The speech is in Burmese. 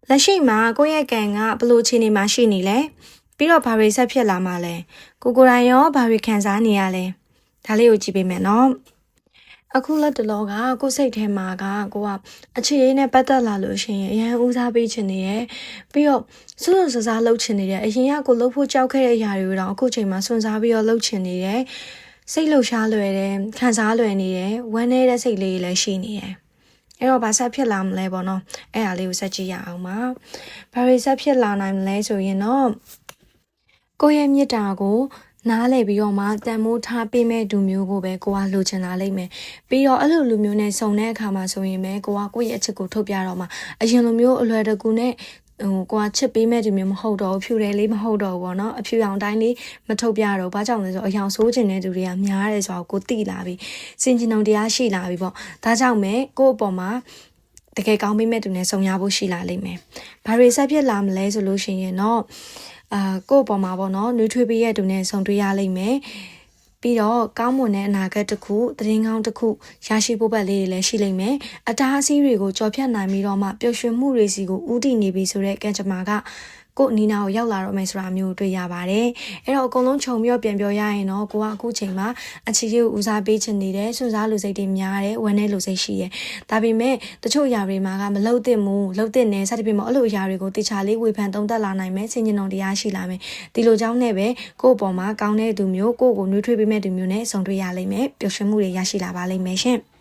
လက်ရှိမှာကိုယ့်ရဲ့ကံကဘလို့အခြေအနေမှာရှိနေလဲပြီးတော့ဘာတွေဆက်ဖြစ်လာမှာလဲကိုကိုယ်တိုင်ရောဘာတွေခံစားနေရလဲဒါလေးကိုကြည့်ပေးမယ်နော်အခုလက်တလောကကိုယ်စိတ်ထဲမှာကကိုကအခြေအနေနဲ့ပတ်သက်လာလို့ရှိရင်အရန်ဦးစားပေးချင်နေရယ်ပြီးတော့စွတ်စွတ်စားလှုပ်ချင်နေတယ်အရင်ကကိုလှုပ်ဖို့ကြောက်ခဲ့တဲ့အရာတွေကိုတော့အခုချိန်မှာစွန့်စားပြီးတော့လှုပ်ချင်နေတယ်စိတ်လှုပ်ရှားလွယ်တယ်ခံစားလွယ်နေတယ်ဝမ်းနေတဲ့စိတ်လေးလည်းရှိနေတယ်အဲ့တော့ဘာဆက်ဖြစ်လာမလဲပေါ့နော်အဲ့ဒါလေးကိုဆက်ကြည့်ရအောင်ပါဘာတွေဆက်ဖြစ်လာနိုင်မလဲဆိုရင်တော့ကိုယ့်ရဲ့မေတ္တာကိုနားလည်ပြီးတော့မှတန်မိုးထားပေးမဲ့လူမျိုးကိုပဲကိုကလိုချင်လာလိမ့်မယ်ပြီးတော့အဲ့လိုလူမျိုးနဲ့စုံတဲ့အခါမှာဆိုရင်ပဲကိုကကိုယ့်ရဲ့အချစ်ကိုထုတ်ပြတော့မှအရင်လိုမျိုးအလွယ်တကူနဲ့ကိုကချစ်ပေးမဲ့သူမျိုးမဟုတ်တော့ဘူးဖြူတယ်လေးမဟုတ်တော့ဘူးပေါ့နော်အဖြူရောင်တိုင်းလေးမထုတ်ပြတော့ဘာကြောင့်လဲဆိုတော့အယောင်ဆိုးကျင်တဲ့သူတွေကများတယ်ဆိုတော့ကိုသိလာပြီစင်ကျင်ုံတရားရှိလာပြီပေါ့ဒါကြောင့်မဲ့ကိုယ့်အပေါ်မှာတကယ်ကောင်းပေးမဲ့သူနဲ့ဆုံရဖို့ရှိလာလိမ့်မယ်ဘာတွေဆက်ဖြစ်လာမလဲဆိုလို့ရှိရင်တော့ကိုယ့်အပေါ်မှာပေါ့နော်နှွေးထွေးပေးရဲ့သူနဲ့ဆုံတွေ့ရလိမ့်မယ်ပြီးတော့ကောင်းမွန်တဲ့အနာဂတ်တစ်ခုသတင်းကောင်းတစ်ခုရရှိဖို့ပတ်လေးတွေလည်းရှိလိမ့်မယ်အတားအဆီးတွေကိုကြော်ဖြတ်နိုင်ပြီးတော့မှပျော်ရွှင်မှုတွေစီကိုဥတည်နေပြီဆိုတဲ့ကံကြမ္မာကကို့နီနာကိုရောက်လာတော့မယ်ဆိုတာမျိုးတွေ့ရပါတယ်အဲ့တော့အကုန်လုံးခြုံပြီးတော့ပြန်ပြောရရင်တော့ကိုကအခုချိန်မှာအချီလေးကိုဦးစားပေးချင်နေတယ်စွန့်စားလူစိတ်တွေများတယ်ဝမ်းနေလူစိတ်ရှိတယ်ဒါပေမဲ့တချို့ຢာတွေမှာကမလှုပ်သင့်ဘူးလှုပ်သင့်နေစသဖြင့်ပေါ့အဲ့လိုຢာတွေကိုတေချာလေးဝေဖန်သုံးသပ်လာနိုင်မယ်စင်ကျင်တော်တရားရှိလာမယ်ဒီလိုကြောင့်နဲ့ပဲကို့အပေါ်မှာကောင်းတဲ့သူမျိုးကို့ကိုနှွေးထွေးပေးမဲ့သူမျိုးနဲ့ဆုံတွေ့ရလိမ့်မယ်ပျော်ရွှင်မှုတွေရရှိလာပါလိမ့်မယ်ရှင်